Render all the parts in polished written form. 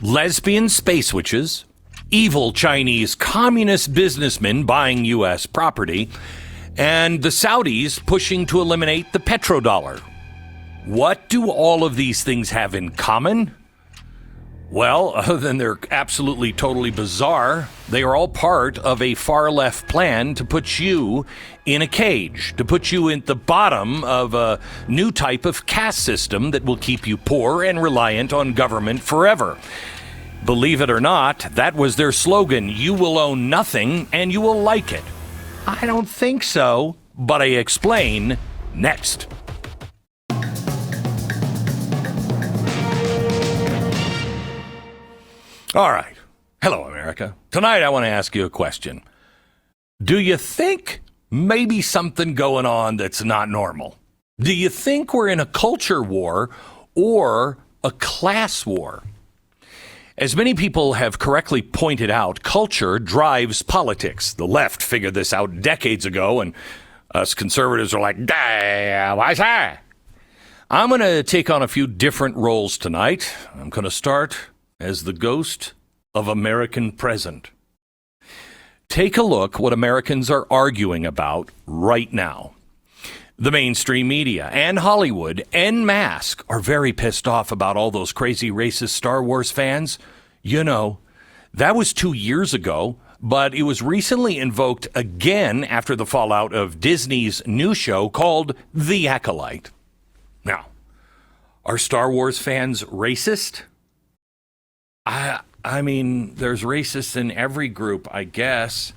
lesbian space witches, evil Chinese communist businessmen buying U.S. property, and the Saudis pushing to eliminate the petrodollar. What do all of these things have in common? Well, other than they're absolutely, totally bizarre, they are all part of a far-left plan to put you in a cage, to put you at the bottom of a new type of caste system that will keep you poor and reliant on government forever. Believe it or not, that was their slogan: you will own nothing and you will like it. I don't think so, but I explain next. All right. Hello, America. Tonight I want to ask you a question. Do you think maybe something going on that's not normal? Do you think we're in a culture war or a class war? As many people have correctly pointed out, culture drives politics. The left figured this out decades ago, and us conservatives are like, damn, why's that? I'm going to take on a few different roles tonight. I'm going to start as the ghost of American present. Take a look what Americans are arguing about right now. The mainstream media and Hollywood en masse are very pissed off about all those crazy racist Star Wars fans. You know, that was 2 years ago, but it was recently invoked again after the fallout of Disney's new show called The Acolyte. Now, are Star Wars fans racist? I mean, there's racists in every group, I guess.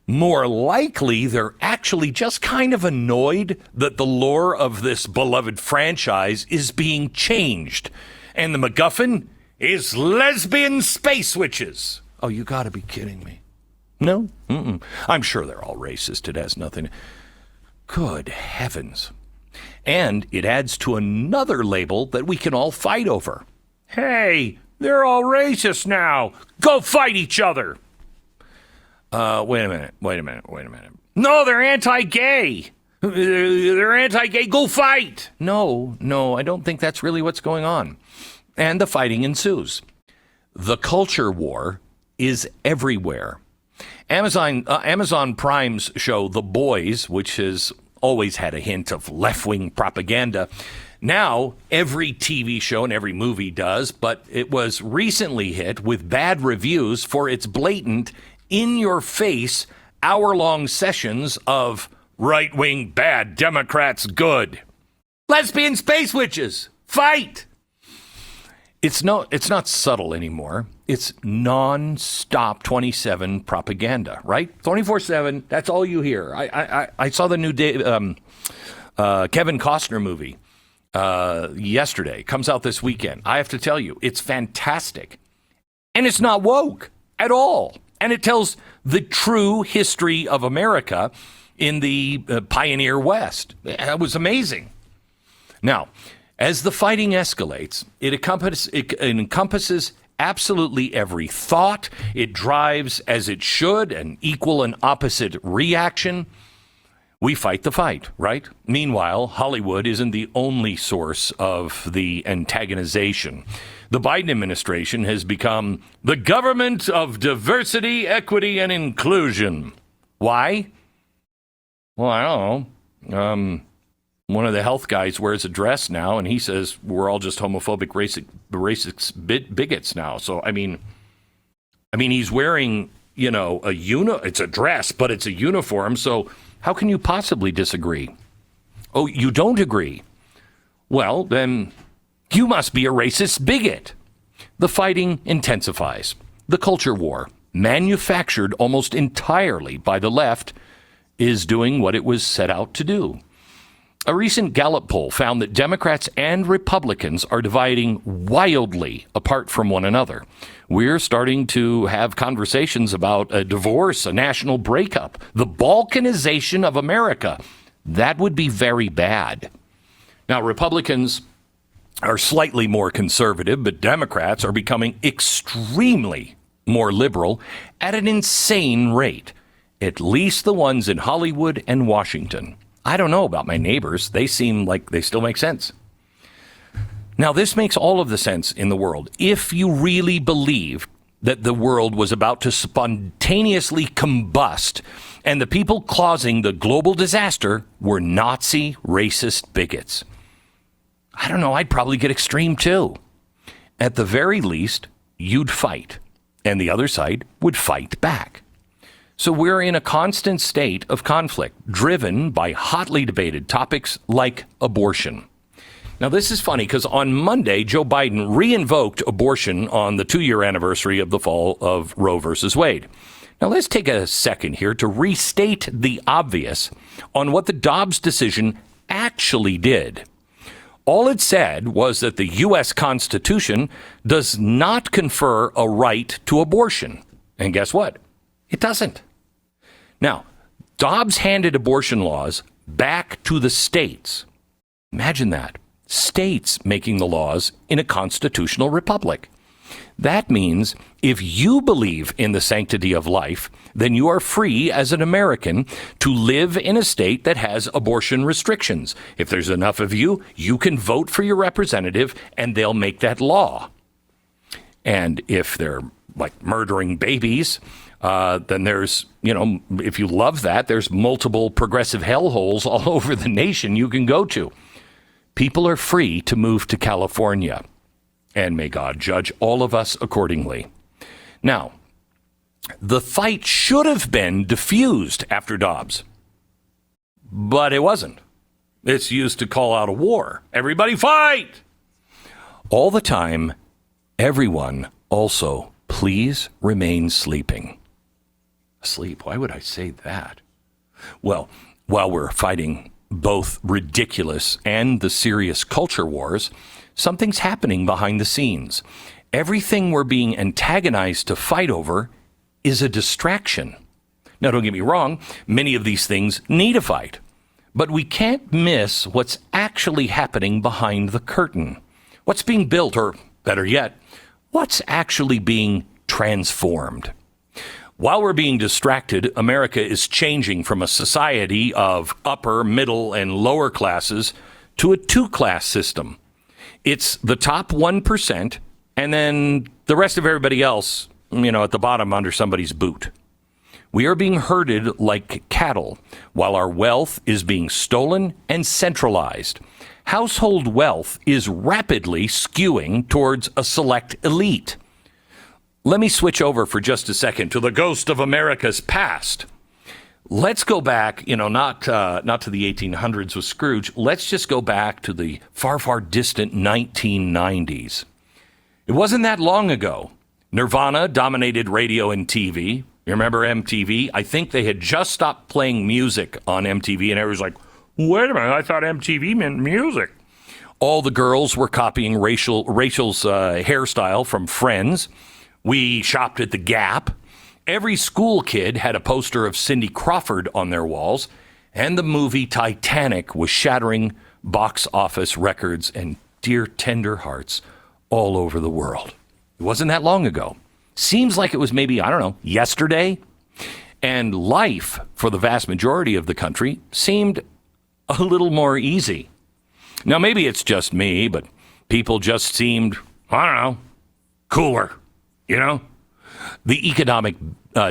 More likely, they're actually just kind of annoyed that the lore of this beloved franchise is being changed. And the MacGuffin is lesbian space witches. Oh, you gotta be kidding me. No? Mm-mm. I'm sure they're all racist. It has nothing. Good heavens. And it adds to another label that we can all fight over. Hey, they're all racist now. Go fight each other. Wait a minute. No, they're anti-gay. They're anti-gay. Go fight. No, I don't think that's really what's going on. And the fighting ensues. The culture war is everywhere. Amazon Prime's show, The Boys, which has always had a hint of left-wing propaganda, now, every TV show and every movie does, but it was recently hit with bad reviews for its blatant, in-your-face, hour-long sessions of right-wing bad, Democrats good. Lesbian space witches, fight! It's not subtle anymore. It's non-stop 27 propaganda, right? 24/7, that's all you hear. I saw the new Kevin Costner movie. Yesterday, comes out this weekend. I have to tell you, it's fantastic. And it's not woke at all. And it tells the true history of America in the pioneer West. It was amazing. Now, as the fighting escalates, it encompasses absolutely every thought. It drives, as it should, an equal and opposite reaction. We fight the fight, right? Meanwhile, Hollywood isn't the only source of the antagonization. The Biden administration has become the government of diversity, equity, and inclusion. Why? Well, I don't know. One of the health guys wears a dress now, and he says we're all just homophobic, racist bigots now. So, I mean, he's wearing, it's a dress, but it's a uniform, so how can you possibly disagree? Oh, you don't agree? Well, then you must be a racist bigot. The fighting intensifies. The culture war, manufactured almost entirely by the left, is doing what it was set out to do. A recent Gallup poll found that Democrats and Republicans are dividing wildly apart from one another. We're starting to have conversations about a divorce, a national breakup, the balkanization of America. That would be very bad. Now, Republicans are slightly more conservative, but Democrats are becoming extremely more liberal at an insane rate, at least the ones in Hollywood and Washington. I don't know about my neighbors. They seem like they still make sense. Now, this makes all of the sense in the world. If you really believed that the world was about to spontaneously combust and the people causing the global disaster were Nazi racist bigots, I don't know, I'd probably get extreme too. At the very least, you'd fight, and the other side would fight back. So we're in a constant state of conflict, driven by hotly debated topics like abortion. Now, this is funny because on Monday, Joe Biden re-invoked abortion on the 2-year anniversary of the fall of Roe versus Wade. Now, let's take a second here to restate the obvious on what the Dobbs decision actually did. All it said was that the U.S. Constitution does not confer a right to abortion. And guess what? It doesn't. Now, Dobbs handed abortion laws back to the states. Imagine that. States making the laws in a constitutional republic. That means if you believe in the sanctity of life, then you are free as an American to live in a state that has abortion restrictions. If there's enough of you, you can vote for your representative and they'll make that law. And if they're like murdering babies, then there's, if you love that, there's multiple progressive hellholes all over the nation you can go to. People are free to move to California, and may God judge all of us accordingly. Now, the fight should have been diffused after Dobbs, but it wasn't. It's used to call out a war. Everybody fight! All the time, everyone also, please remain sleeping. Asleep? Why would I say that? Well, while we're fighting both ridiculous and the serious culture wars, something's happening behind the scenes. Everything we're being antagonized to fight over is a distraction. Now, don't get me wrong, many of these things need a fight, but we can't miss what's actually happening behind the curtain. What's being built, or better yet, what's actually being transformed. While we're being distracted, America is changing from a society of upper, middle, and lower classes to a two-class system. It's the top 1% and then the rest of everybody else, at the bottom under somebody's boot. We are being herded like cattle while our wealth is being stolen and centralized. Household wealth is rapidly skewing towards a select elite. Let me switch over for just a second to the ghost of America's past. Let's go back, not to the 1800s with Scrooge. Let's just go back to the far, far distant 1990s. It wasn't that long ago. Nirvana dominated radio and TV. You remember MTV? I think they had just stopped playing music on MTV, and everyone's like, wait a minute, I thought MTV meant music. All the girls were copying Rachel's hairstyle from Friends. We shopped at the Gap. Every school kid had a poster of Cindy Crawford on their walls, and the movie Titanic was shattering box office records and dear tender hearts all over the world. It wasn't that long ago. Seems like it was maybe, yesterday. And life for the vast majority of the country seemed a little more easy. Now, maybe it's just me, but people just seemed, cooler. The economic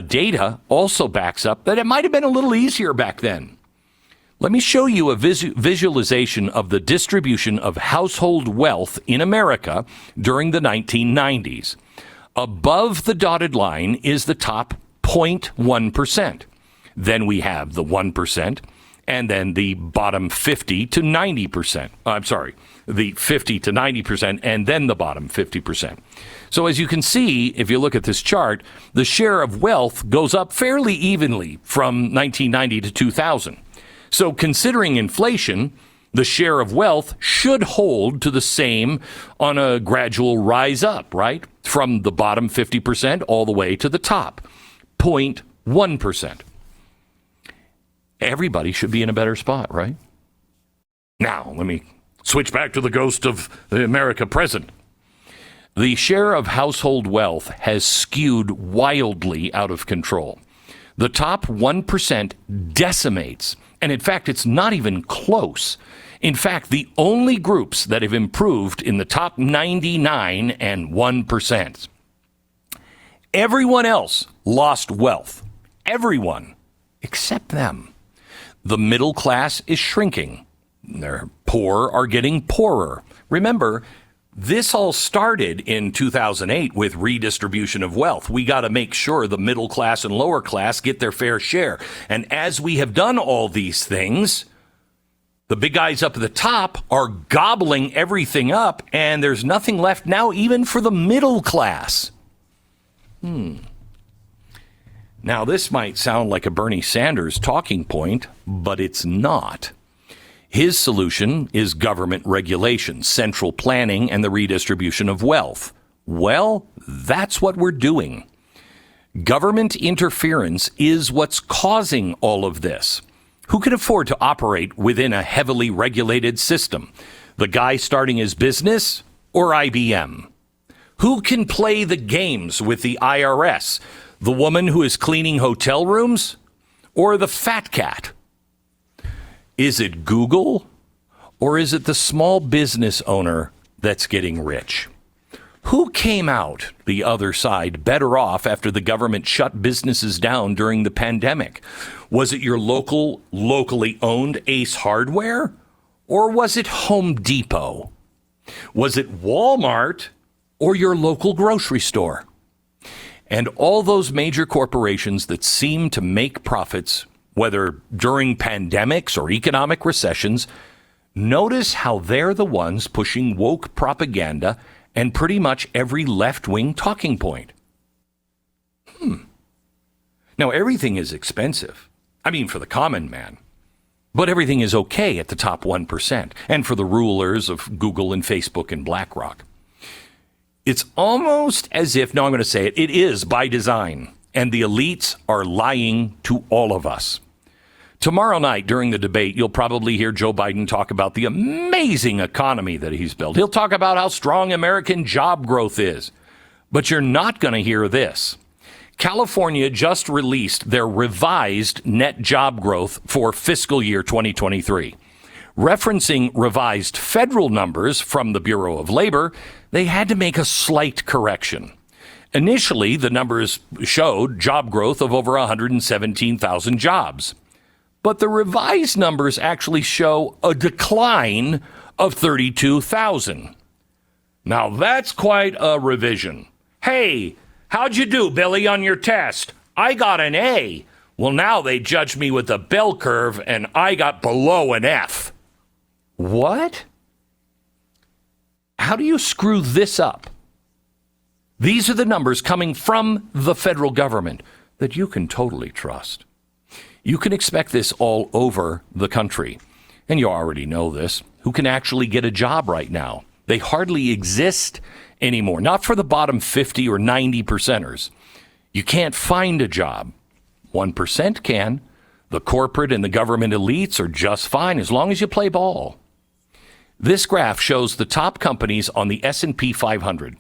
data also backs up that it might have been a little easier back then. Let me show you a visualization of the distribution of household wealth in America during the 1990s. Above the dotted line is the top 0.1%. Then we have the 1%, and then the bottom 50 to 90%. The 50 to 90%, and then the bottom 50%. So as you can see, if you look at this chart, the share of wealth goes up fairly evenly from 1990 to 2000. So considering inflation, the share of wealth should hold to the same on a gradual rise up, right? From the bottom 50% all the way to the top, 0.1%. Everybody should be in a better spot, right? Now, let me switch back to the ghost of the America present. The share of household wealth has skewed wildly out of control. The top 1% decimates, and in fact, it's not even close. In fact, the only groups that have improved in the top 99 and 1%. Everyone else lost wealth. Everyone except them. The middle class is shrinking. Their poor are getting poorer. Remember, this all started in 2008 with redistribution of wealth. We got to make sure the middle class and lower class get their fair share. And as we have done all these things, the big guys up at the top are gobbling everything up, and there's nothing left now even for the middle class. Now, this might sound like a Bernie Sanders talking point, but it's not. His solution is government regulation, central planning, and the redistribution of wealth. Well, that's what we're doing. Government interference is what's causing all of this. Who can afford to operate within a heavily regulated system? The guy starting his business or IBM? Who can play the games with the IRS? The woman who is cleaning hotel rooms or the fat cat? Is it Google or is it the small business owner that's getting rich? Who came out the other side better off after the government shut businesses down during the pandemic? Was it your locally owned Ace Hardware? Or was it Home Depot? Was it Walmart or your local grocery store? And all those major corporations that seem to make profits, whether during pandemics or economic recessions, notice how they're the ones pushing woke propaganda and pretty much every left-wing talking point. Now, everything is expensive. I mean, for the common man. But everything is okay at the top 1%, and for the rulers of Google and Facebook and BlackRock. It's almost as if, no, I'm going to say it, it is by design, and the elites are lying to all of us. Tomorrow night during the debate, you'll probably hear Joe Biden talk about the amazing economy that he's built. He'll talk about how strong American job growth is. But you're not going to hear this. California just released their revised net job growth for fiscal year 2023. Referencing revised federal numbers from the Bureau of Labor, they had to make a slight correction. Initially, the numbers showed job growth of over 117,000 jobs. But the revised numbers actually show a decline of 32,000. Now, that's quite a revision. Hey, how'd you do, Billy, on your test? I got an A. Well, now they judged me with a bell curve, and I got below an F. What? How do you screw this up? These are the numbers coming from the federal government that you can totally trust. You can expect this all over the country. And you already know this. Who can actually get a job right now? They hardly exist anymore. Not for the bottom 50 or 90 percenters. You can't find a job. 1% can. The corporate and the government elites are just fine as long as you play ball. This graph shows the top companies on the S&P 500.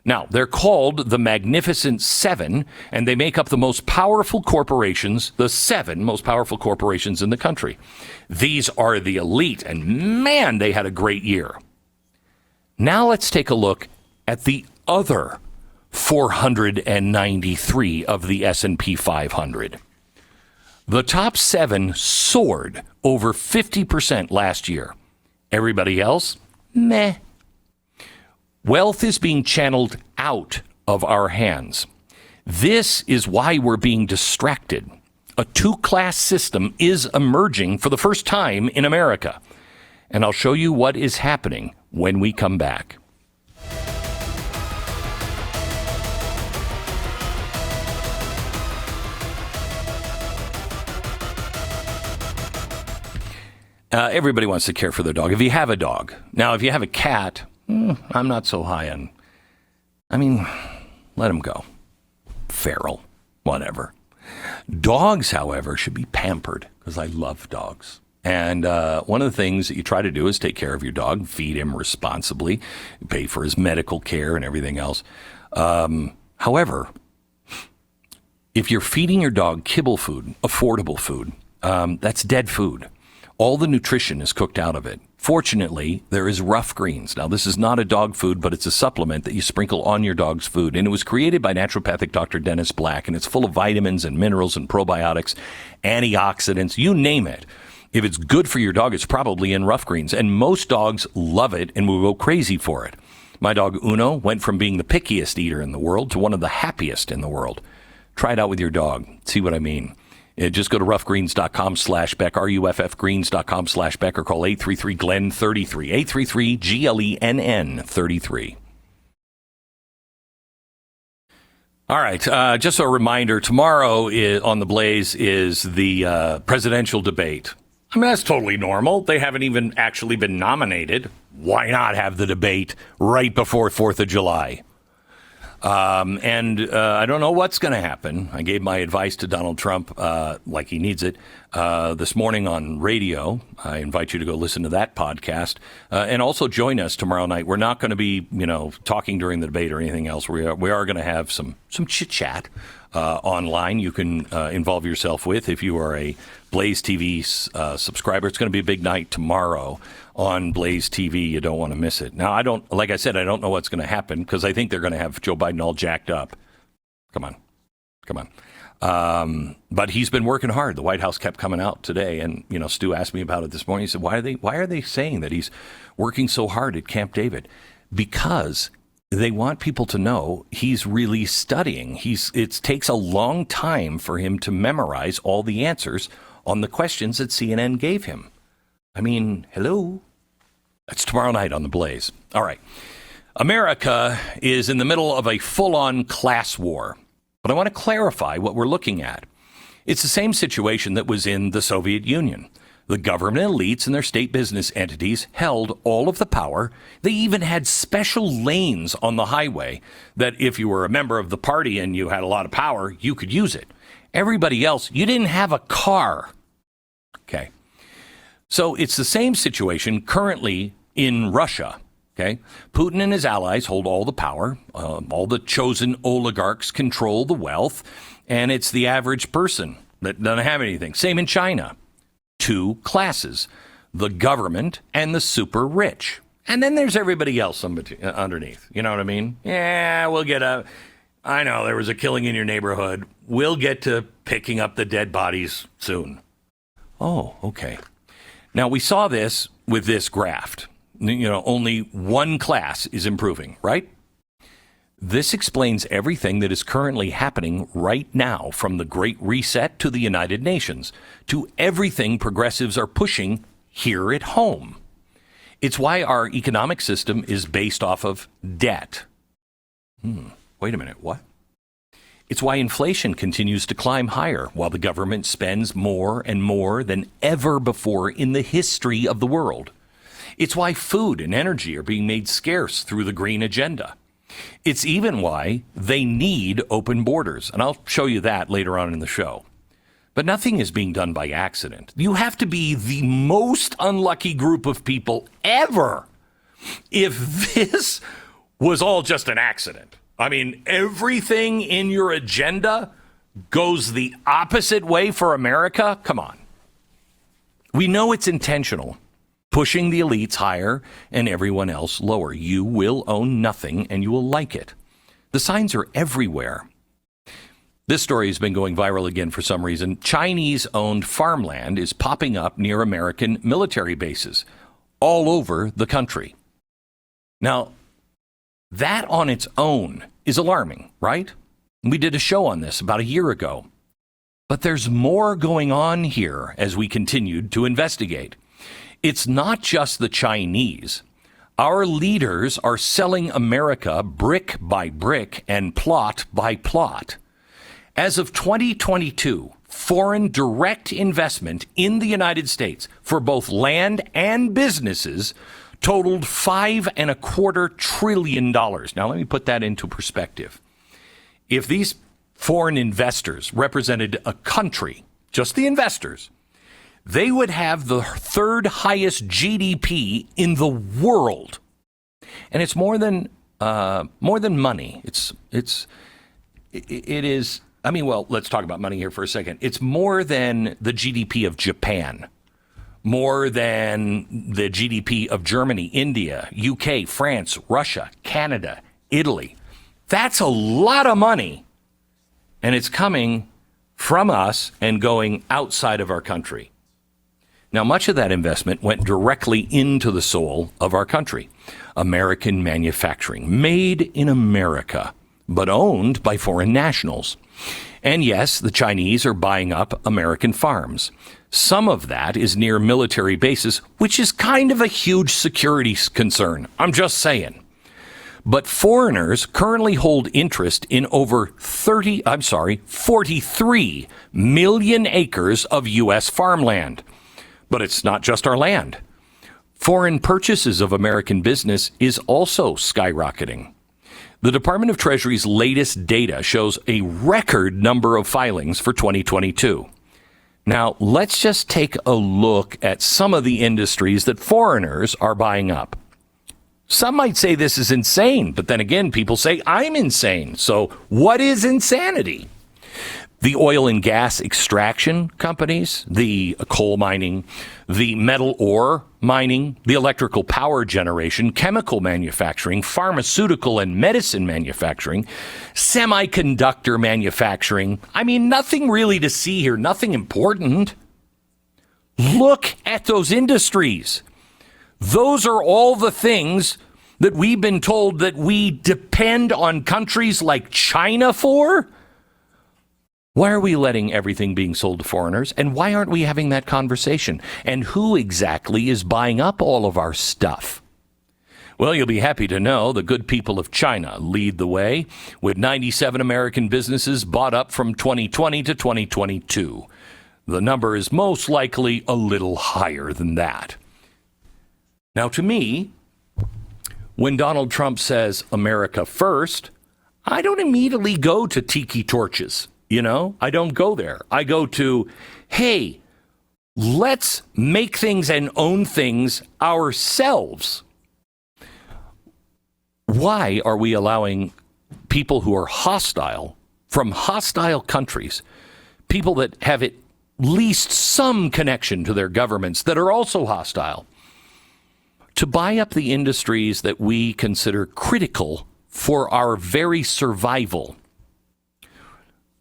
Now, they're called the Magnificent Seven, and they make up the most powerful corporations, the 7 most powerful corporations in the country. These are the elite, and man, they had a great year. Now let's take a look at the other 493 of the S&P 500. The top 7 soared over 50% last year. Everybody else, meh. Wealth is being channeled out of our hands. This is why we're being distracted. A two-class system is emerging for the first time in America. And I'll show you what is happening when we come back. Everybody wants to care for their dog. If you have a dog. Now, if you have a cat, I'm not so high on. I mean, let him go. Feral, whatever. Dogs, however, should be pampered because I love dogs. And one of the things that you try to do is take care of your dog, feed him responsibly, pay for his medical care and everything else. However, if you're feeding your dog kibble food, affordable food, that's dead food. All the nutrition is cooked out of it. Fortunately, there is Rough Greens. Now, this is not a dog food, but it's a supplement that you sprinkle on your dog's food. And it was created by naturopathic Dr. Dennis Black, and it's full of vitamins and minerals and probiotics, antioxidants, you name it. If it's good for your dog, it's probably in Rough Greens. And most dogs love it and will go crazy for it. My dog Uno went from being the pickiest eater in the world to one of the happiest in the world. Try it out with your dog. See what I mean. Just go to roughgreens.com/Beck, ruffgreens.com/Beck, or call 833-GLENN-33, 833-GLENN-33. All right, just a reminder, tomorrow on The Blaze is the presidential debate. I mean, that's totally normal. They haven't even actually been nominated. Why not have the debate right before 4th of July? I don't know what's going to happen. I gave my advice to Donald Trump like he needs it this morning on radio. I invite you to go listen to that podcast and also join us tomorrow night. We're not going to be, talking during the debate or anything else. We are going to have some chit chat online. You can involve yourself with if you are a BlazeTV subscriber. It's going to be a big night tomorrow on BlazeTV. You don't want to miss it. Now, I don't know what's going to happen because I think they're going to have Joe Biden all jacked up. Come on. But he's been working hard. The White House kept coming out today, and Stu asked me about it this morning. He said, "Why are they saying that he's working so hard at Camp David?" Because they want people to know he's really studying. It takes a long time for him to memorize all the answers on the questions that CNN gave him. I mean, hello? That's tomorrow night on The Blaze. All right. America is in the middle of a full-on class war. But I want to clarify what we're looking at. It's the same situation that was in the Soviet Union. The government elites and their state business entities held all of the power. They even had special lanes on the highway that if you were a member of the party and you had a lot of power, you could use it. Everybody else, you didn't have a car. Okay. So it's the same situation currently in Russia. Okay, Putin and his allies hold all the power. All the chosen oligarchs control the wealth, and it's the average person that doesn't have anything. Same in China. Two classes, the government and the super rich. And then there's everybody else underneath. You know what I mean? Yeah, I know there was a killing in your neighborhood. We'll get to picking up the dead bodies soon. Oh, okay. Now, we saw this with this graft. Only one class is improving, right? This explains everything that is currently happening right now, from the Great Reset to the United Nations, to everything progressives are pushing here at home. It's why our economic system is based off of debt. Wait a minute, what? It's why inflation continues to climb higher while the government spends more and more than ever before in the history of the world. It's why food and energy are being made scarce through the green agenda. It's even why they need open borders, and I'll show you that later on in the show. But nothing is being done by accident. You have to be the most unlucky group of people ever if this was all just an accident. I mean, everything in your agenda goes the opposite way for America? Come on. We know it's intentional. Pushing the elites higher and everyone else lower. You will own nothing and you will like it. The signs are everywhere. This story has been going viral again for some reason. Chinese-owned farmland is popping up near American military bases all over the country. Now, that on its own is alarming, right? We did a show on this about a year ago. But there's more going on here as we continued to investigate. It's not just the Chinese. Our leaders are selling America brick by brick and plot by plot. As of 2022, foreign direct investment in the United States for both land and businesses totaled $5.25 trillion. Now, let me put that into perspective. If these foreign investors represented a country, just the investors, they would have the third highest GDP in the world. And it's more than money. It is, well, let's talk about money here for a second. It's more than the GDP of Japan more than the GDP of Germany, India, UK, France, Russia, Canada, Italy. That's a lot of money. And it's coming from us and going outside of our country. Now, much of that investment went directly into the soul of our country. American manufacturing, made in America, but owned by foreign nationals. And yes, the Chinese are buying up American farms. Some of that is near military bases, which is kind of a huge security concern. I'm just saying. But foreigners currently hold interest in over 43 million acres of U.S. farmland. But it's not just our land. Foreign purchases of American business is also skyrocketing. The Department of Treasury's latest data shows a record number of filings for 2022. Now, let's just take a look at some of the industries that foreigners are buying up. Some might say this is insane, but then again, people say I'm insane. So what is insanity? The oil and gas extraction companies, the coal mining, the metal ore mining, the electrical power generation, chemical manufacturing, pharmaceutical and medicine manufacturing, semiconductor manufacturing. I mean, nothing really to see here, nothing important. Look at those industries. Those are all the things that we've been told that we depend on countries like China for. Why are we letting everything being sold to foreigners? And why aren't we having that conversation? And who exactly is buying up all of our stuff? Well, you'll be happy to know the good people of China lead the way, with 97 American businesses bought up from 2020 to 2022. The number is most likely a little higher than that. Now, to me, when Donald Trump says America first, I don't immediately go to tiki torches. You know, I don't go there. I go to, hey, let's make things and own things ourselves. Why are we allowing people who are hostile from hostile countries, people that have at least some connection to their governments that are also hostile, to buy up the industries that we consider critical for our very survival?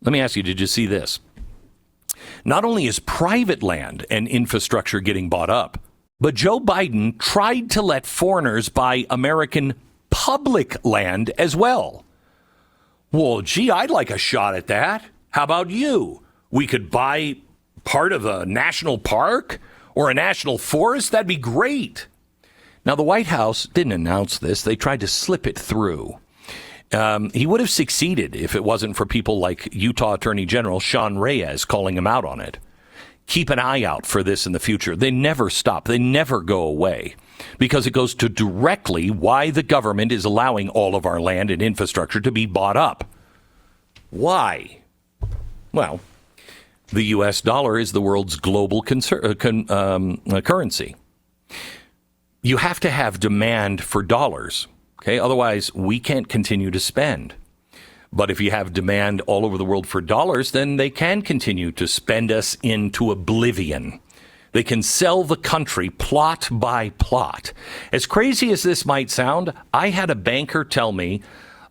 Let me ask you, did you see this? Not only is private land and infrastructure getting bought up, but Joe Biden tried to let foreigners buy American public land as well. Well, gee, I'd like a shot at that. How about you? We could buy part of a national park or a national forest. That'd be great. Now, the White House didn't announce this. They tried to slip it through. He would have succeeded if it wasn't for people like Utah Attorney General Sean Reyes calling him out on it. Keep an eye out for this in the future. They never stop. They never go away, because it goes to directly why the government is allowing all of our land and infrastructure to be bought up. Why? Well, the U.S. dollar is the world's global currency. You have to have demand for dollars. Okay, otherwise, we can't continue to spend. But if you have demand all over the world for dollars, then they can continue to spend us into oblivion. They can sell the country plot by plot. As crazy as this might sound, I had a banker tell me,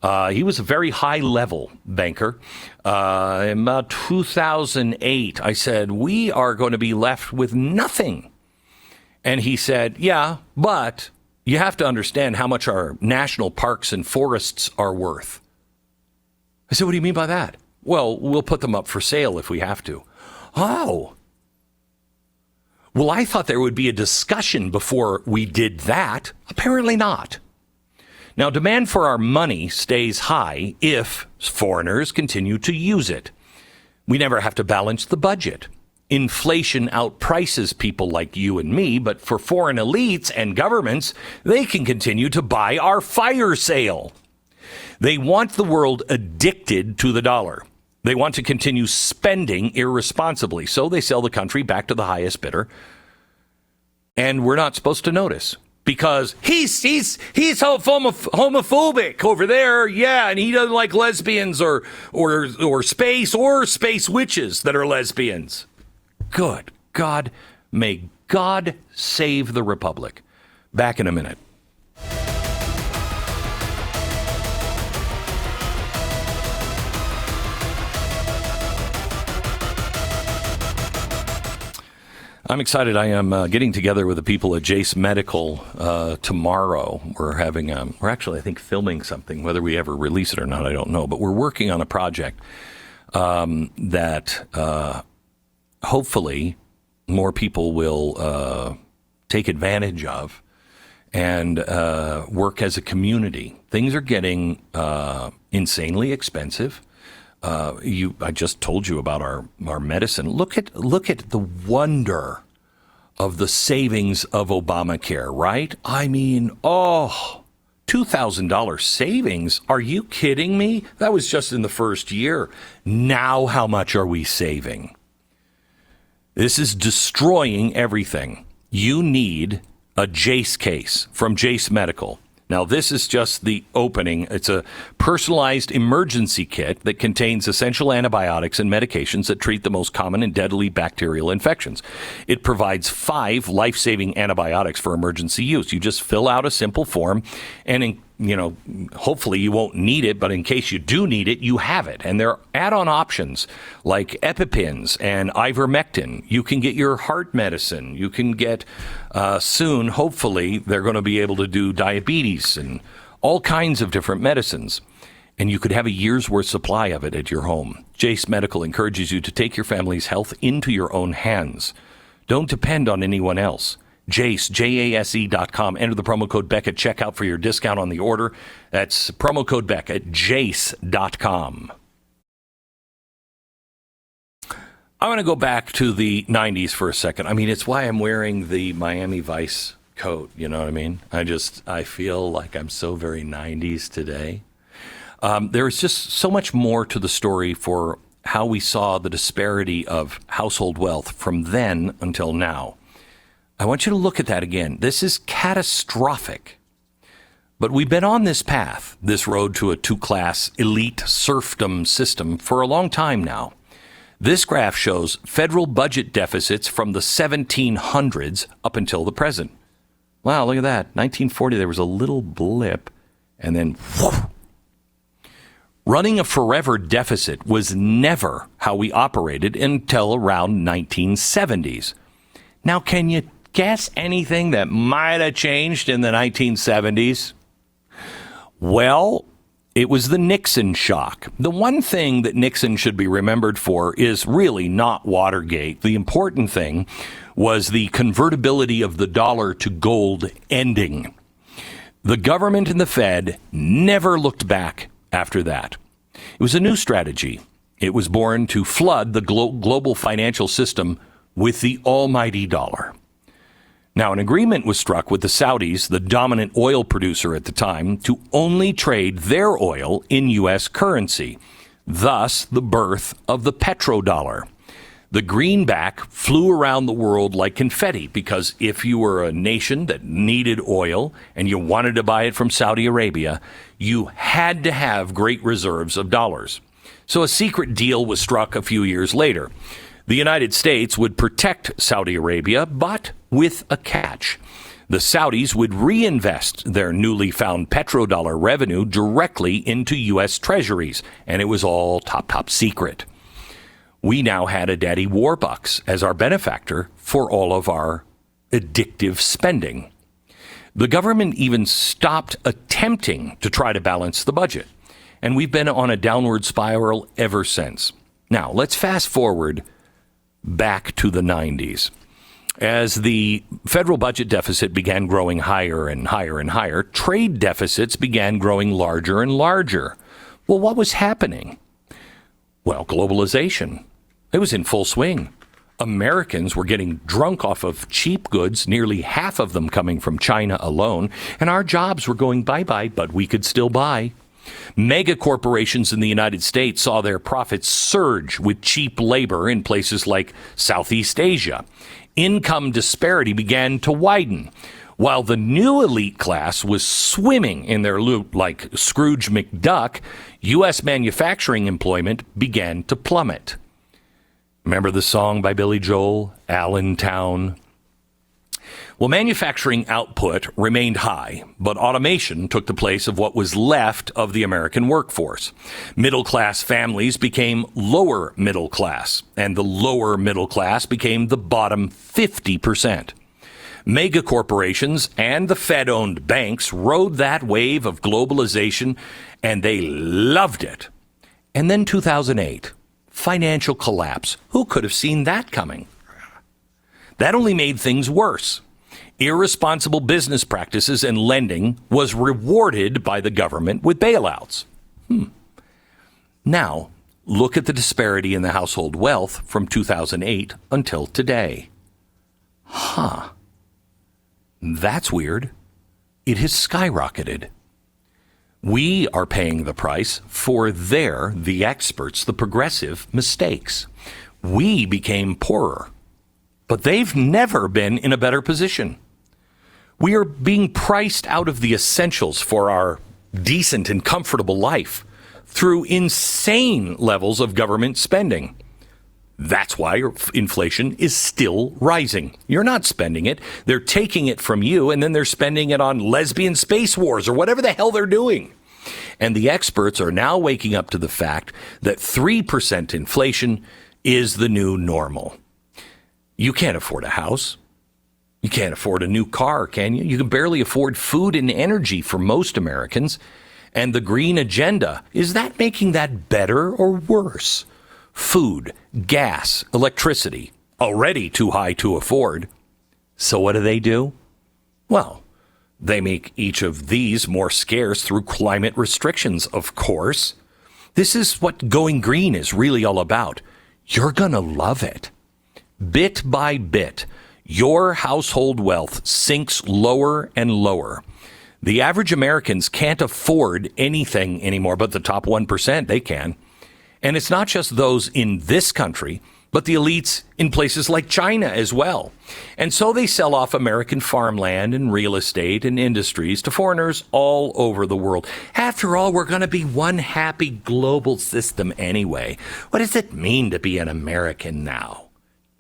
he was a very high-level banker, in about 2008. I said, we are going to be left with nothing. And he said, yeah, but you have to understand how much our national parks and forests are worth. I said, what do you mean by that? Well, we'll put them up for sale if we have to. Oh. Well, I thought there would be a discussion before we did that. Apparently not. Now, demand for our money stays high if foreigners continue to use it. We never have to balance the budget. Inflation outprices people like you and me, but for foreign elites and governments, they can continue to buy our fire sale. They want the world addicted to the dollar. They want to continue spending irresponsibly, so they sell the country back to the highest bidder. And we're not supposed to notice, because he's homophobic over there, yeah, and he doesn't like lesbians or space witches that are lesbians. Good God, may God save the Republic. Back in a minute. I'm excited. I am getting together with the people at Jace Medical tomorrow. We're actually, I think, filming something. Whether we ever release it or not, I don't know. But we're working on a project that hopefully more people will take advantage of and work as a community. Things are getting insanely expensive. I just told you about our medicine. Look at the wonder of the savings of Obamacare, right? I mean, $2,000 savings. Are you kidding me? That was just in the first year. Now how much are we saving? This is destroying everything. You need a Jace case from Jace Medical. Now, this is just the opening. It's a personalized emergency kit that contains essential antibiotics and medications that treat the most common and deadly bacterial infections. It provides 5 life-saving antibiotics for emergency use. You just fill out a simple form, and hopefully you won't need it, but in case you do need it, you have it. And there are add-on options like EpiPens and ivermectin. You can get your heart medicine. You can get soon, hopefully, they're going to be able to do diabetes and all kinds of different medicines. And you could have a year's worth supply of it at your home. Jace Medical encourages you to take your family's health into your own hands. Don't depend on anyone else. Jace, JASE.com. Enter the promo code Beck at checkout for your discount on the order. That's promo code Beck at Jace.com. I want to go back to the 90s for a second. I mean, it's why I'm wearing the Miami Vice coat. You know what I mean? I feel like I'm so very 90s today. There is just so much more to the story for how we saw the disparity of household wealth from then until now. I want you to look at that again. This is catastrophic. But we've been on this path, this road to a 2-class elite serfdom system for a long time now. This graph shows federal budget deficits from the 1700s up until the present. Wow, look at that. 1940, there was a little blip, and then whoosh. Running a forever deficit was never how we operated until around 1970s. Now, can you guess anything that might have changed in the 1970s? Well, it was the Nixon shock. The one thing that Nixon should be remembered for is really not Watergate. The important thing was the convertibility of the dollar to gold ending. The government and the Fed never looked back after that. It was a new strategy. It was born to flood the global financial system with the almighty dollar. Now, an agreement was struck with the Saudis, the dominant oil producer at the time, to only trade their oil in U.S. currency, thus the birth of the petrodollar. The greenback flew around the world like confetti because if you were a nation that needed oil and you wanted to buy it from Saudi Arabia, you had to have great reserves of dollars. So a secret deal was struck a few years later. The United States would protect Saudi Arabia, but with a catch. The Saudis would reinvest their newly found petrodollar revenue directly into U.S. treasuries, and it was all top secret. We now had a daddy Warbucks as our benefactor for all of our addictive spending. The government even stopped attempting to try to balance the budget, and we've been on a downward spiral ever since. Now, let's fast forward back to the 90s. As the federal budget deficit began growing higher and higher and higher, trade deficits began growing larger and larger. Well, what was happening? Well, globalization. It was in full swing. Americans were getting drunk off of cheap goods, nearly half of them coming from China alone, and our jobs were going bye-bye, but we could still buy. Mega corporations in the United States saw their profits surge with cheap labor in places like Southeast Asia. Income disparity began to widen, while the new elite class was swimming in their loot like Scrooge McDuck. U.S. manufacturing employment began to plummet. Remember the song by Billy Joel, Allentown? Well, manufacturing output remained high, but automation took the place of what was left of the American workforce. Middle-class families became lower middle class, and the lower middle class became the bottom 50%. Mega corporations and the Fed-owned banks rode that wave of globalization, and they loved it. And then 2008, financial collapse. Who could have seen that coming? That only made things worse. Irresponsible business practices and lending was rewarded by the government with bailouts. Now, look at the disparity in the household wealth from 2008 until today. That's weird. It has skyrocketed. We are paying the price for the experts, the progressive mistakes. We became poorer, but they've never been in a better position. We are being priced out of the essentials for our decent and comfortable life through insane levels of government spending. That's why inflation is still rising. You're not spending it. They're taking it from you, and then they're spending it on lesbian space wars or whatever the hell they're doing. And the experts are now waking up to the fact that 3% inflation is the new normal. You can't afford a house. You can't afford a new car, can you? You can barely afford food and energy for most Americans. And the green agenda, is that making that better or worse? Food, gas, electricity, already too high to afford. So what do? Well, they make each of these more scarce through climate restrictions, of course. This is what going green is really all about. You're going to love it. Bit by bit, your household wealth sinks lower and lower. The average Americans can't afford anything anymore, but the top 1%, they can. And it's not just those in this country, but the elites in places like China as well. And so they sell off American farmland and real estate and industries to foreigners all over the world. After all, we're going to be one happy global system anyway. What does it mean to be an American now,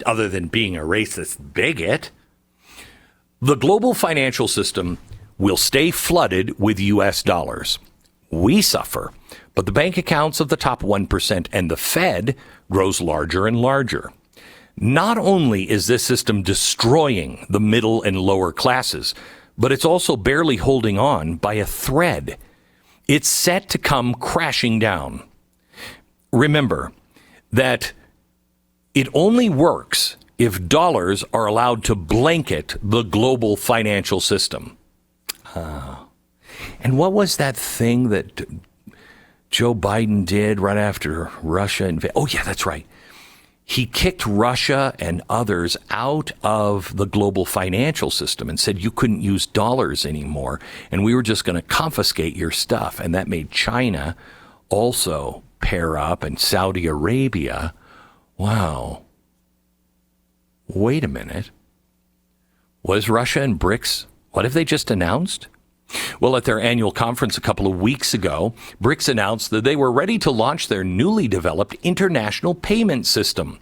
other than being a racist bigot? The global financial system will stay flooded with U.S. dollars. We suffer, but the bank accounts of the top 1% and the Fed grows larger and larger. Not only is this system destroying the middle and lower classes, but it's also barely holding on by a thread. It's set to come crashing down. Remember that it only works if dollars are allowed to blanket the global financial system. And what was that thing that Joe Biden did right after Russia invaded? Oh, yeah, that's right. He kicked Russia and others out of the global financial system and said you couldn't use dollars anymore, and we were just going to confiscate your stuff. And that made China also pair up, and Saudi Arabia. Wow. Wait a minute. Was Russia and BRICS, what have they just announced? Well, at their annual conference a couple of weeks ago, BRICS announced that they were ready to launch their newly developed international payment system.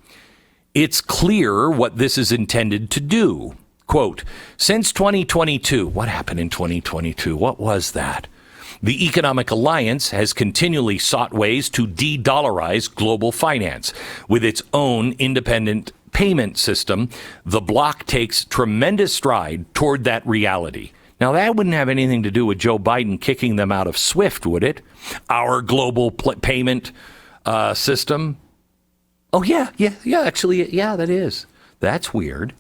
It's clear what this is intended to do. Quote, since 2022, what happened in 2022? What was that? The Economic Alliance has continually sought ways to de-dollarize global finance. With its own independent payment system, the bloc takes tremendous stride toward that reality. Now, that wouldn't have anything to do with Joe Biden kicking them out of SWIFT, would it? Our global payment system. Oh, yeah, actually, that is. That's weird.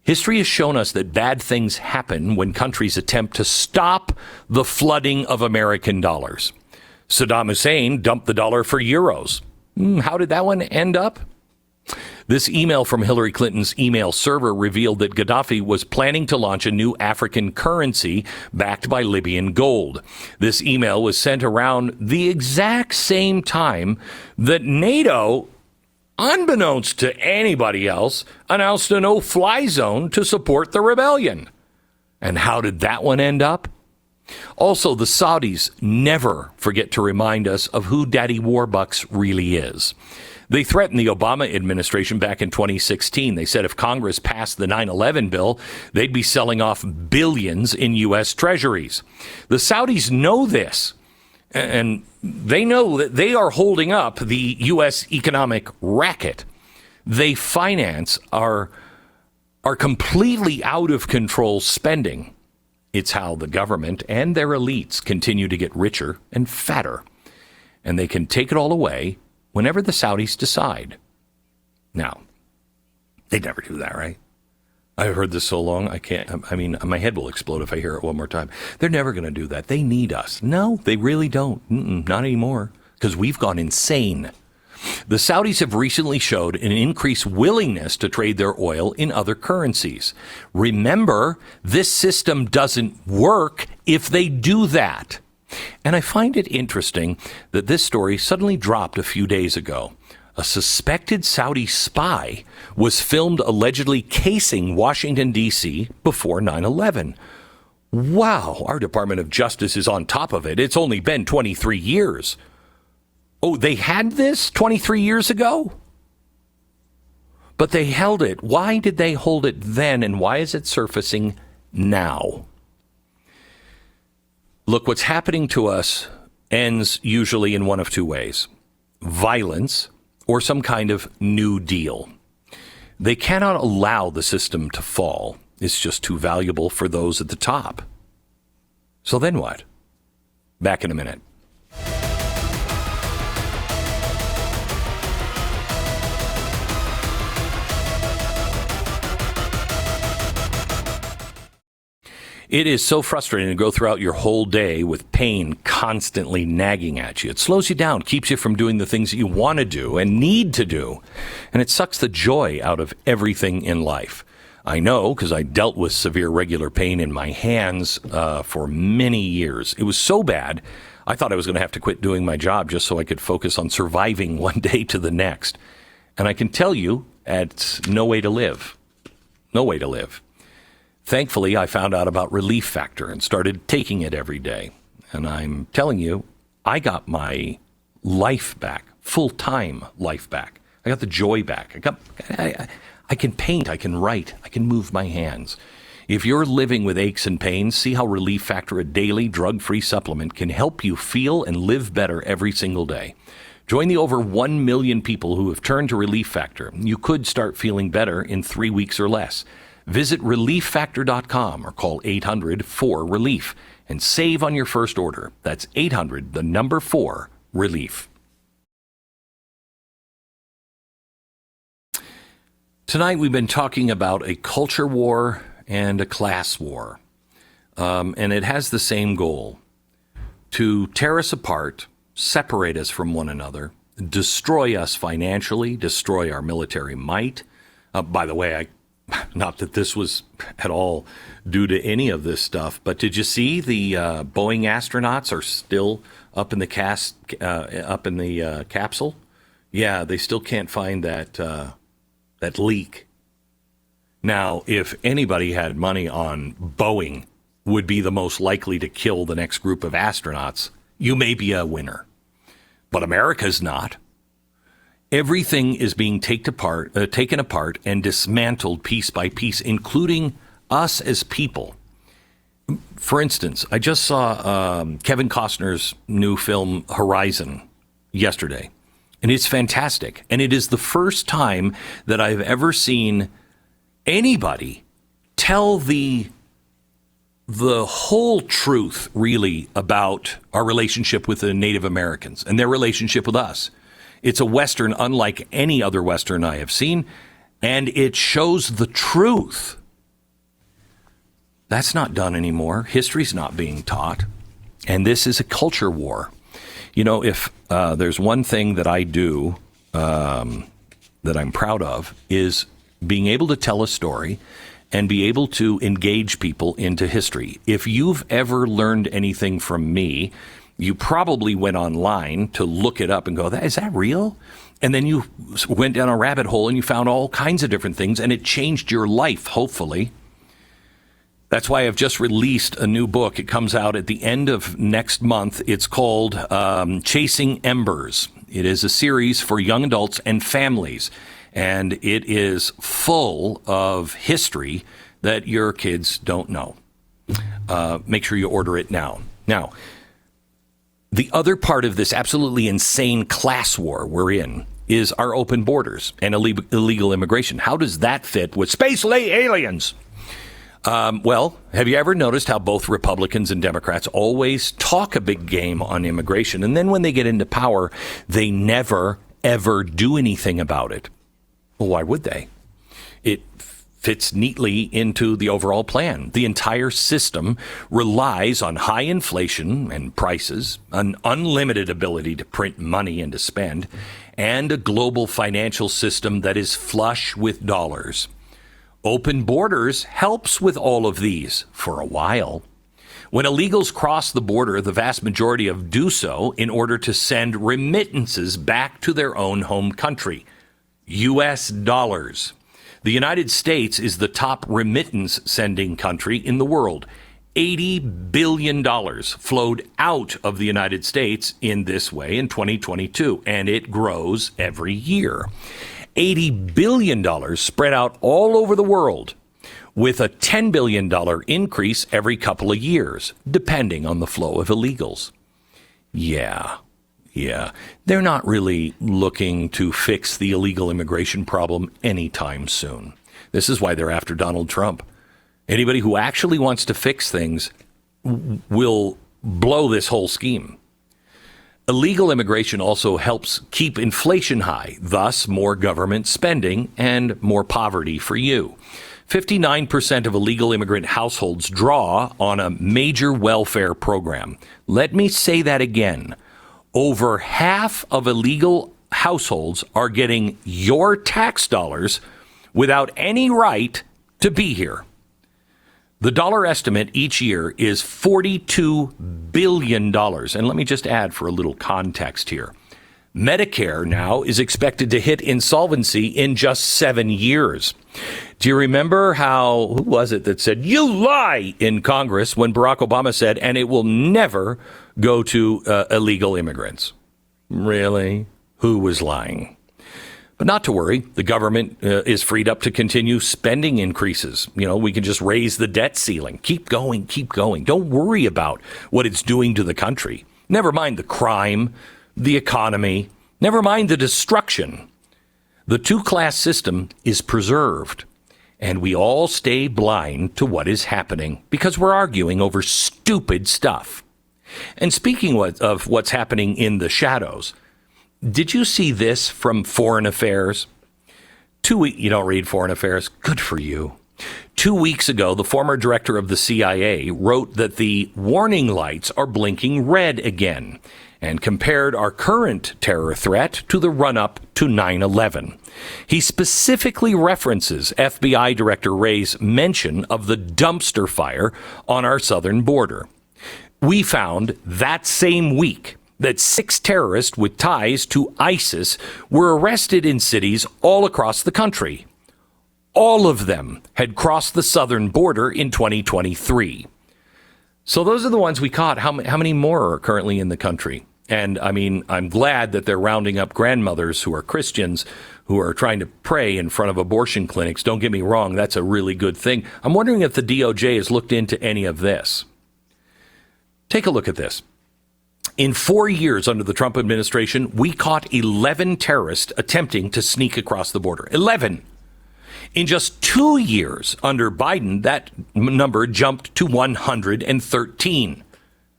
History has shown us that bad things happen when countries attempt to stop the flooding of American dollars. Saddam Hussein dumped the dollar for euros. How did that one end up? This email from Hillary Clinton's email server revealed that Gaddafi was planning to launch a new African currency backed by Libyan gold. This email was sent around the exact same time that NATO, unbeknownst to anybody else, announced a no-fly zone to support the rebellion. And how did that one end up? Also, the Saudis never forget to remind us of who Daddy Warbucks really is. They threatened the Obama administration back in 2016. They said if Congress passed the 9/11 bill, they'd be selling off billions in U.S. treasuries. The Saudis know this, and they know that they are holding up the U.S. economic racket. They finance our completely out of control spending. It's how the government and their elites continue to get richer and fatter. And they can take it all away whenever the Saudis decide. Now, they'd never do that, right? I've heard this so long, I mean, my head will explode if I hear it one more time. They're never going to do that. They need us. No, they really don't. Not anymore, because we've gone insane. The Saudis have recently showed an increased willingness to trade their oil in other currencies. Remember, this system doesn't work if they do that. And I find it interesting that this story suddenly dropped a few days ago. A suspected Saudi spy was filmed allegedly casing Washington, D.C. before 9/11. Wow, our Department of Justice is on top of it. It's only been 23 years. Oh, they had this 23 years ago? But they held it. Why did they hold it then, and why is it surfacing now? Look, what's happening to us ends usually in one of two ways: violence or some kind of New Deal. They cannot allow the system to fall. It's just too valuable for those at the top. So then what? Back in a minute. It is so frustrating to go throughout your whole day with pain constantly nagging at you. It slows you down, keeps you from doing the things that you want to do and need to do. And it sucks the joy out of everything in life. I know, because I dealt with severe regular pain in my hands for many years. It was so bad, I thought I was going to have to quit doing my job just so I could focus on surviving one day to the next. And I can tell you, it's no way to live. No way to live. Thankfully, I found out about Relief Factor and started taking it every day. And I'm telling you, I got my life back, full-time life back. I got the joy back. I can paint, I can write, I can move my hands. If you're living with aches and pains, see how Relief Factor, a daily drug-free supplement, can help you feel and live better every single day. Join the over 1 million people who have turned to Relief Factor. You could start feeling better in 3 weeks or less. Visit relieffactor.com or call 800-4-RELIEF and save on your first order. That's 800-4-RELIEF. Tonight we've been talking about a culture war and a class war. And it has the same goal: to tear us apart, separate us from one another, destroy us financially, destroy our military might. By the way, not that this was at all due to any of this stuff, but did you see the Boeing astronauts are still up in the capsule? Yeah, they still can't find that leak. Now, if anybody had money on Boeing would be the most likely to kill the next group of astronauts, you may be a winner. But America's not. Everything is being taken apart and dismantled piece by piece, including us as people. For instance, I just saw Kevin Costner's new film Horizon yesterday, and it's fantastic. And it is the first time that I've ever seen anybody tell the whole truth, really, about our relationship with the Native Americans and their relationship with us. It's a Western unlike any other Western I have seen, and it shows the truth. That's not done anymore. History's not being taught, and this is a culture war. You know, if there's one thing that I do that I'm proud of, is being able to tell a story and be able to engage people into history. If you've ever learned anything from me, you probably went online to look it up and go, is that real? And then you went down a rabbit hole and you found all kinds of different things, and it changed your life, hopefully. That's why I've just released a new book. It comes out at the end of next month. It's called Chasing Embers. It is a series for young adults and families, and it is full of history that your kids don't know. Make sure you order it now. Now, the other part of this absolutely insane class war we're in is our open borders and illegal immigration. How does that fit with space aliens? Well, have you ever noticed how both Republicans and Democrats always talk a big game on immigration, and then when they get into power, they never, ever do anything about it? Well, why would they? It fits neatly into the overall plan. The entire system relies on high inflation and prices, an unlimited ability to print money and to spend, and a global financial system that is flush with dollars. Open borders helps with all of these for a while. When illegals cross the border, the vast majority of do so in order to send remittances back to their own home country, U.S. dollars. The United States is the top remittance sending country in the world. $80 billion flowed out of the United States in this way in 2022, and it grows every year. $80 billion spread out all over the world, with a $10 billion increase every couple of years, depending on the flow of illegals. Yeah. They're not really looking to fix the illegal immigration problem anytime soon. This is why they're after Donald Trump. Anybody who actually wants to fix things will blow this whole scheme. Illegal immigration also helps keep inflation high, thus more government spending and more poverty for you. 59% of illegal immigrant households draw on a major welfare program. Let me say that again. Over half of illegal households are getting your tax dollars without any right to be here. The dollar estimate each year is $42 billion. And let me just add for a little context here. Medicare now is expected to hit insolvency in just 7 years. Do you remember who was it that said, "You lie," in Congress when Barack Obama said, "and it will never go to illegal immigrants"? Really? Who was lying? But not to worry, the government is freed up to continue spending increases. We can just raise the debt ceiling. Keep going. Don't worry about what it's doing to the country. Never mind the crime, the economy, never mind the destruction. The two-class system is preserved, and we all stay blind to what is happening because we're arguing over stupid stuff. And speaking of what's happening in the shadows, did you see this from Foreign Affairs? You don't read Foreign Affairs? Good for you. 2 weeks ago, the former director of the CIA wrote that the warning lights are blinking red again and compared our current terror threat to the run-up to 9/11. He specifically references FBI Director Wray's mention of the dumpster fire on our southern border. We found that same week that 6 terrorists with ties to ISIS were arrested in cities all across the country. All of them had crossed the southern border in 2023. So those are the ones we caught. How many more are currently in the country? And I'm glad that they're rounding up grandmothers who are Christians who are trying to pray in front of abortion clinics. Don't get me wrong. That's a really good thing. I'm wondering if the DOJ has looked into any of this. Take a look at this. In 4 years under the Trump administration, we caught 11 terrorists attempting to sneak across the border. 11. In just 2 years under Biden, that number jumped to 113.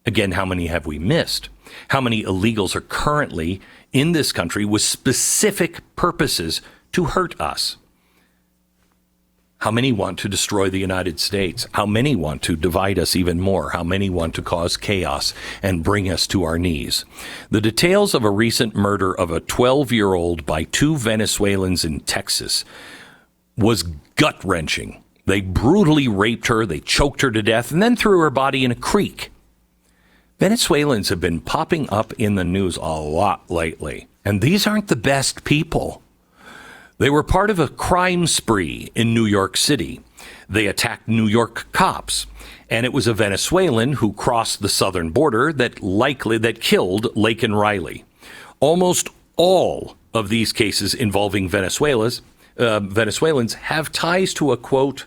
Again, how many have we missed? How many illegals are currently in this country with specific purposes to hurt us? How many want to destroy the United States? How many want to divide us even more? How many want to cause chaos and bring us to our knees? The details of a recent murder of a 12-year-old by 2 Venezuelans in Texas was gut-wrenching. They brutally raped her, they choked her to death, and then threw her body in a creek. Venezuelans have been popping up in the news a lot lately, and these aren't the best people. They were part of a crime spree in New York City. They attacked New York cops. And it was a Venezuelan who crossed the southern border that killed Laken Riley. Almost all of these cases involving Venezuelans have ties to a, quote,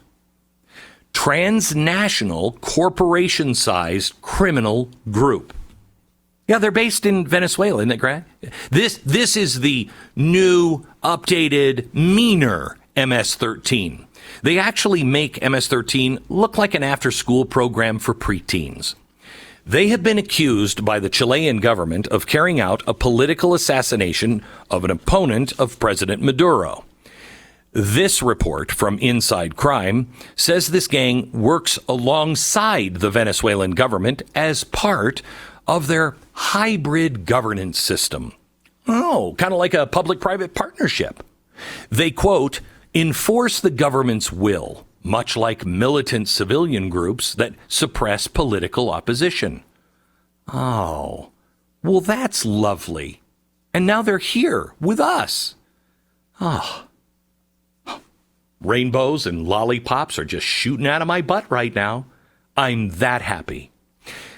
transnational corporation-sized criminal group. Yeah, they're based in Venezuela, isn't it, Greg? This is the new, updated, meaner MS-13. They actually make MS-13 look like an after-school program for preteens. They have been accused by the Chilean government of carrying out a political assassination of an opponent of President Maduro. This report from Inside Crime says this gang works alongside the Venezuelan government as part of their hybrid governance system. Oh, kind of like a public-private partnership. They, quote, enforce the government's will, much like militant civilian groups that suppress political opposition. Oh, well, that's lovely. And now they're here with us. Oh, rainbows and lollipops are just shooting out of my butt right now. I'm that happy.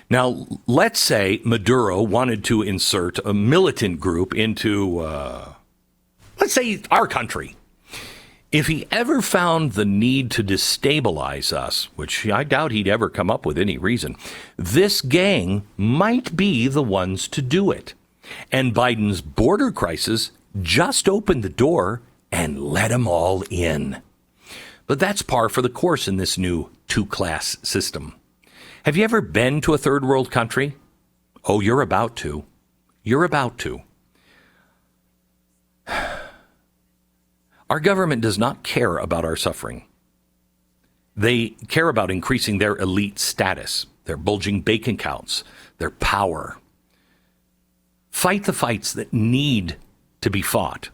Now, let's say Maduro wanted to insert a militant group into, let's say, our country. If he ever found the need to destabilize us, which I doubt he'd ever come up with any reason, this gang might be the ones to do it. And Biden's border crisis just opened the door and let them all in. But that's par for the course in this new two-class system. Have you ever been to a third world country? Oh, you're about to. You're about to. Our government does not care about our suffering. They care about increasing their elite status, their bulging bank accounts, their power. Fight the fights that need to be fought,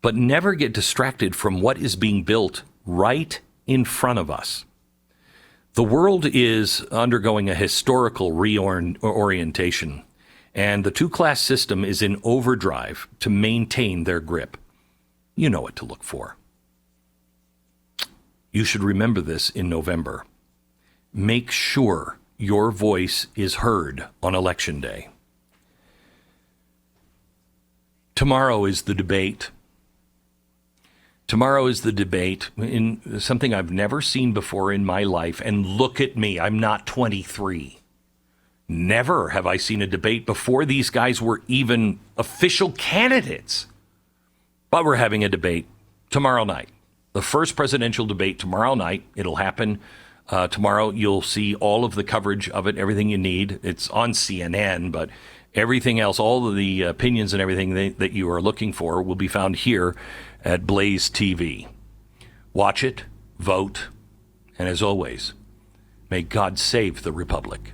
but never get distracted from what is being built right in front of us. The world is undergoing a historical reorientation, and the two-class system is in overdrive to maintain their grip. You know what to look for. You should remember this in November. Make sure your voice is heard on Election Day. Tomorrow is the debate. Tomorrow is the debate in something I've never seen before in my life. And look at me, I'm not 23. Never have I seen a debate before these guys were even official candidates. But we're having a debate tomorrow night. The first presidential debate tomorrow night. It'll happen tomorrow. You'll see all of the coverage of it, everything you need. It's on CNN, but everything else, all of the opinions and everything that you are looking for will be found here at BlazeTV. Watch it, vote, and as always, may God save the Republic.